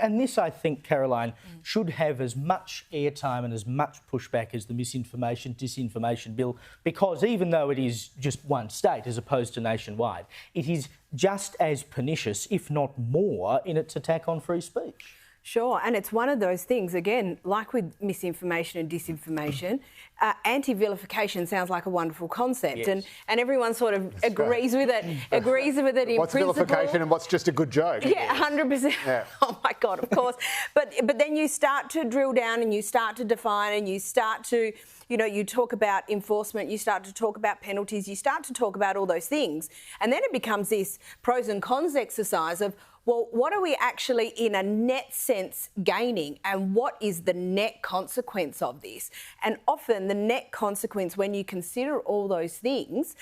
And this, I think, Caroline, should have as much airtime and as much pushback as the misinformation, disinformation bill, because even though it is just one state as opposed to nationwide, it is just as pernicious, if not more, in its attack on free speech. Sure, and it's one of those things, again, like with misinformation and disinformation, anti-vilification sounds like a wonderful concept, yes. and everyone sort of agrees with it, in principle. What's vilification and what's just a good joke? Yeah, 100%. Yeah. Oh, my God, of course. But then you start to drill down and you start to define and you start to, you know, you talk about enforcement, you start to talk about penalties, you start to talk about all those things. And then it becomes this pros and cons exercise of, well, what are we actually in a net sense gaining and what is the net consequence of this? And often the net consequence, when you consider all those things,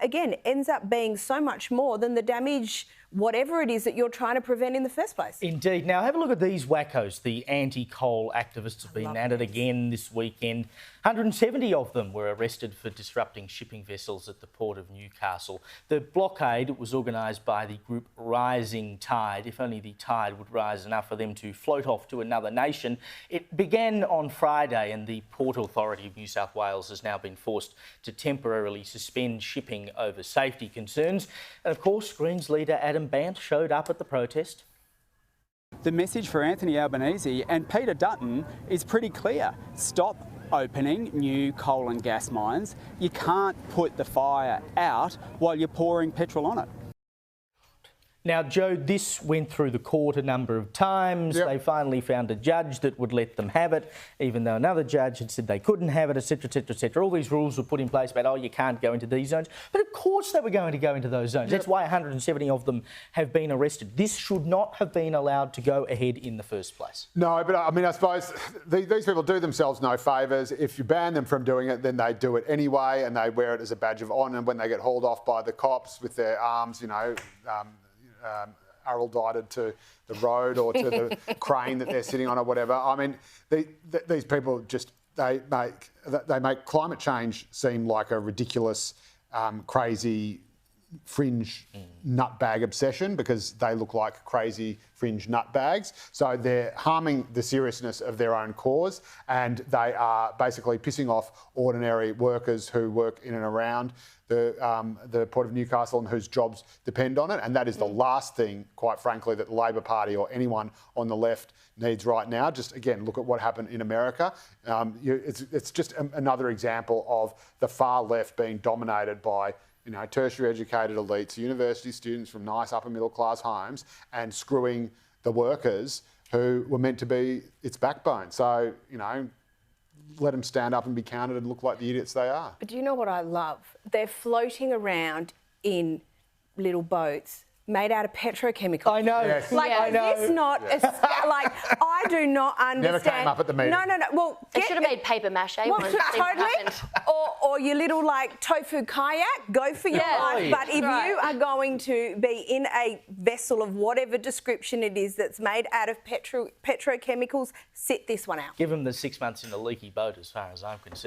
again, ends up being so much more than the damage, whatever it is that you're trying to prevent in the first place. Indeed. Now, have a look at these wackos. The anti-coal activists have been at it again this weekend. 170 of them were arrested for disrupting shipping vessels at the Port of Newcastle. The blockade was organised by the group Rising Tide. If only the tide would rise enough for them to float off to another nation. It began on Friday and the Port Authority of New South Wales has now been forced to temporarily suspend shipping over safety concerns. And of course, Greens leader Adam Bant showed up at the protest. The message for Anthony Albanese and Peter Dutton is pretty clear. Stop opening new coal and gas mines. You can't put the fire out while you're pouring petrol on it. Now, Joe, this went through the court a number of times. Yep. They finally found a judge that would let them have it, even though another judge had said they couldn't have it, etc, etc, etc. All these rules were put in place about, oh, you can't go into these zones. But of course they were going to go into those zones. Yep. That's why 170 of them have been arrested. This should not have been allowed to go ahead in the first place. No, but I mean, I suppose these people do themselves no favours. If you ban them from doing it, then they do it anyway and they wear it as a badge of honour. And when they get hauled off by the cops with their arms, you know, arrel-dighted to the road or to the crane that they're sitting on or whatever. I mean, these people just, they make climate change seem like a ridiculous, crazy fringe nutbag obsession because they look like crazy fringe nutbags. So they're harming the seriousness of their own cause and they are basically pissing off ordinary workers who work in and around the Port of Newcastle and whose jobs depend on it. And that is the last thing, quite frankly, that the Labor Party or anyone on the left needs right now. Just, again, look at what happened in America. It's just another example of the far left being dominated by, you know, tertiary educated elites, university students from nice upper middle class homes and screwing the workers who were meant to be its backbone. So, you know, let them stand up and be counted and look like the idiots they are. But do you know what I love? They're floating around in little boats made out of petrochemicals. I know. Yes. Like, I know. is this not... like, I do not understand... Never came up at the meeting. No. Well, they should have made paper mache well, ones. Totally. Or your little, like, tofu kayak, go for your life. But if you are going to be in a vessel of whatever description it is that's made out of petrochemicals, sit this one out. Give them the 6 months in a leaky boat as far as I'm concerned.